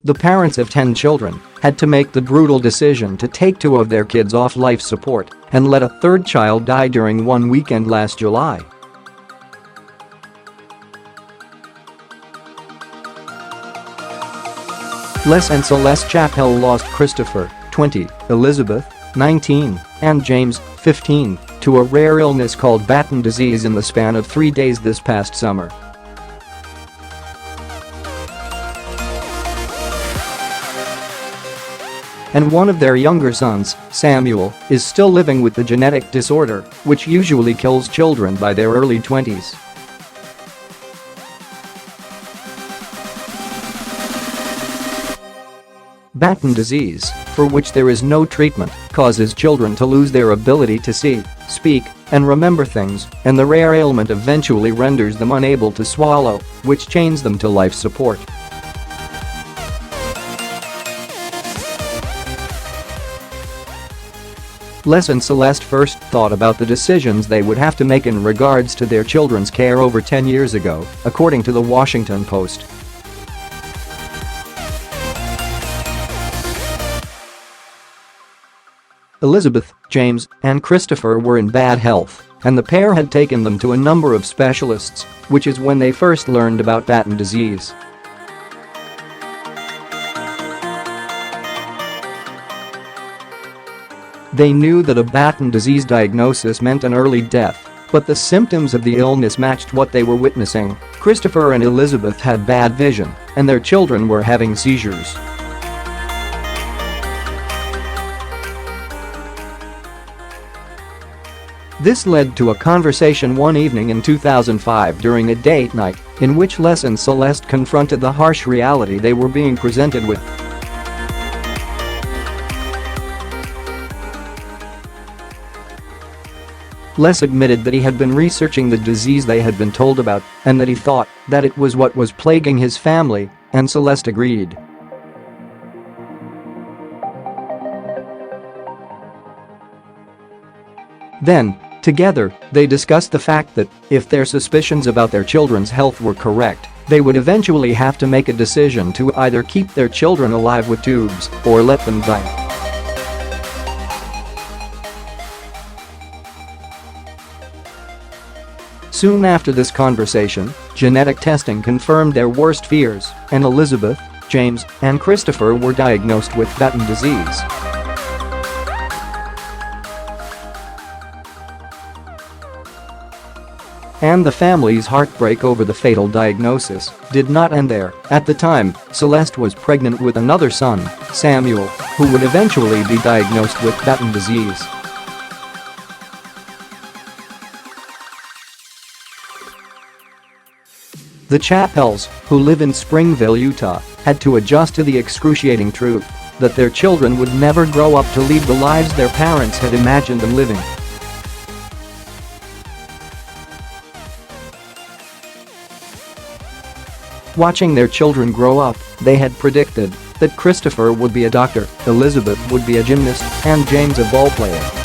The parents of 10 children had to make the brutal decision to take 2 of their kids off life support and let a 3rd child die during one weekend last July. Les and Celeste Chappell lost Christopher, 20, Elizabeth, 19, and James, 15, to a rare illness called Batten disease in the span of 3 days this past summer. And one of their younger sons, Samuel, is still living with the genetic disorder, which usually kills children by their early 20s. Batten disease, for which there is no treatment, causes children to lose their ability to see, speak, and remember things, and the rare ailment eventually renders them unable to swallow, which chains them to life support. Les and Celeste first thought about the decisions they would have to make in regards to their children's care over 10 years ago, according to the Washington Post. Elizabeth, James, and Christopher were in bad health, and the pair had taken them to a number of specialists, which is when they first learned about Batten disease. They knew that a Batten disease diagnosis meant an early death, but the symptoms of the illness matched what they were witnessing. Christopher and Elizabeth had bad vision, and their children were having seizures. This led to a conversation one evening in 2005 during a date night, in which Les and Celeste confronted the harsh reality they were being presented with. Les admitted that he had been researching the disease they had been told about and that he thought that it was what was plaguing his family, and Celeste agreed. Then, together, they discussed the fact that if their suspicions about their children's health were correct, they would eventually have to make a decision to either keep their children alive with tubes or let them die. Soon after this conversation, genetic testing confirmed their worst fears, and Elizabeth, James, and Christopher were diagnosed with Batten disease. And the family's heartbreak over the fatal diagnosis did not end there. At the time, Celeste was pregnant with another son, Samuel, who would eventually be diagnosed with Batten disease. The Chappells, who live in Springville, Utah, had to adjust to the excruciating truth that their children would never grow up to lead the lives their parents had imagined them living. Watching their children grow up, they had predicted that Christopher would be a doctor, Elizabeth would be a gymnast, and James a ballplayer.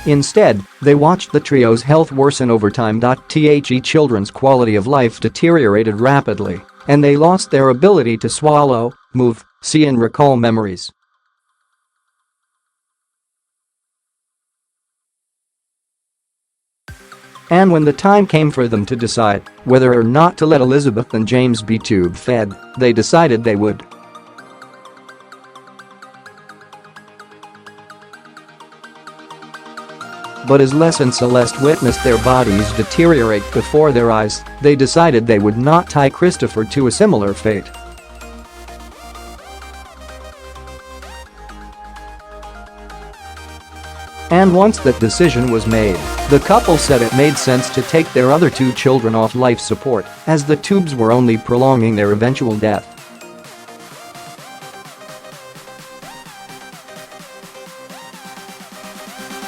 Instead, they watched the trio's health worsen over time. The children's quality of life deteriorated rapidly, and they lost their ability to swallow, move, see, and recall memories. And when the time came for them to decide whether or not to let Elizabeth and James be tube-fed, they decided they would. But as Les and Celeste witnessed their bodies deteriorate before their eyes, they decided they would not tie Christopher to a similar fate. And once that decision was made, the couple said it made sense to take their other 2 children off life support, as the tubes were only prolonging their eventual death.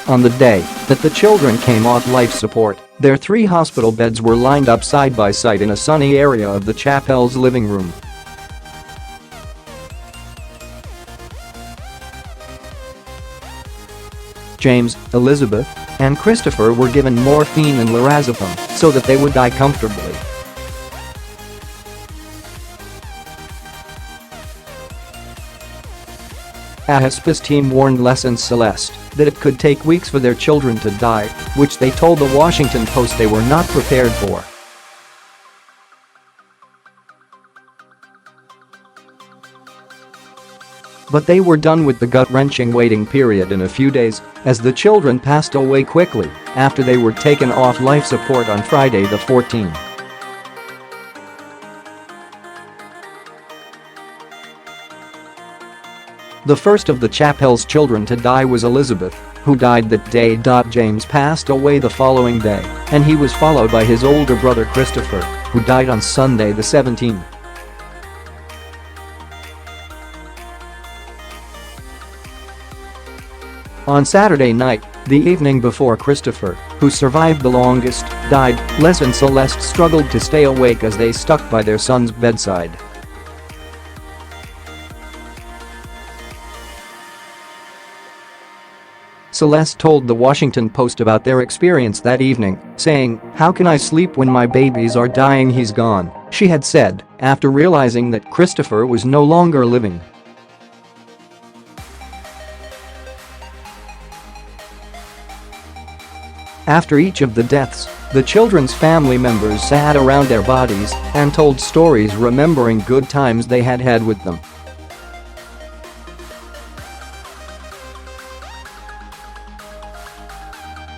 On the day that the children came off life support, their 3 hospital beds were lined up side by side in a sunny area of the Chappells' living room. James, Elizabeth, and Christopher were given morphine and lorazepam so that they would die comfortably. A hospice team warned Les and Celeste that it could take weeks for their children to die, which they told the Washington Post they were not prepared for. But they were done with the gut-wrenching waiting period in a few days, as the children passed away quickly after they were taken off life support on Friday the 14th. The first of the Chappells' children to die was Elizabeth, who died that day. James passed away the following day, and he was followed by his older brother Christopher, who died on Sunday the 17th. On Saturday night, the evening before Christopher, who survived the longest, died, Les and Celeste struggled to stay awake as they stuck by their son's bedside. Celeste told the Washington Post about their experience that evening, saying, "How can I sleep when my babies are dying? He's gone," she had said, after realizing that Christopher was no longer living. After each of the deaths, the children's family members sat around their bodies and told stories remembering good times they had had with them.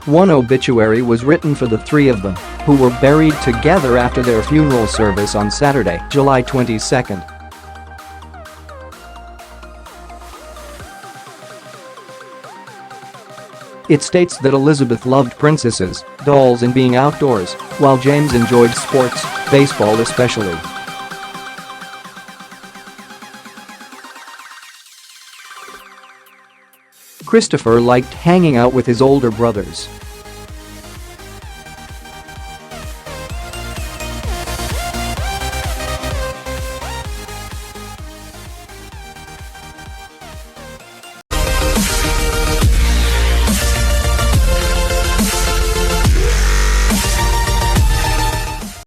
One obituary was written for the three of them, who were buried together after their funeral service on Saturday, July 22nd. It states that Elizabeth loved princesses, dolls and being outdoors, while James enjoyed sports, baseball especially. Christopher liked hanging out with his older brothers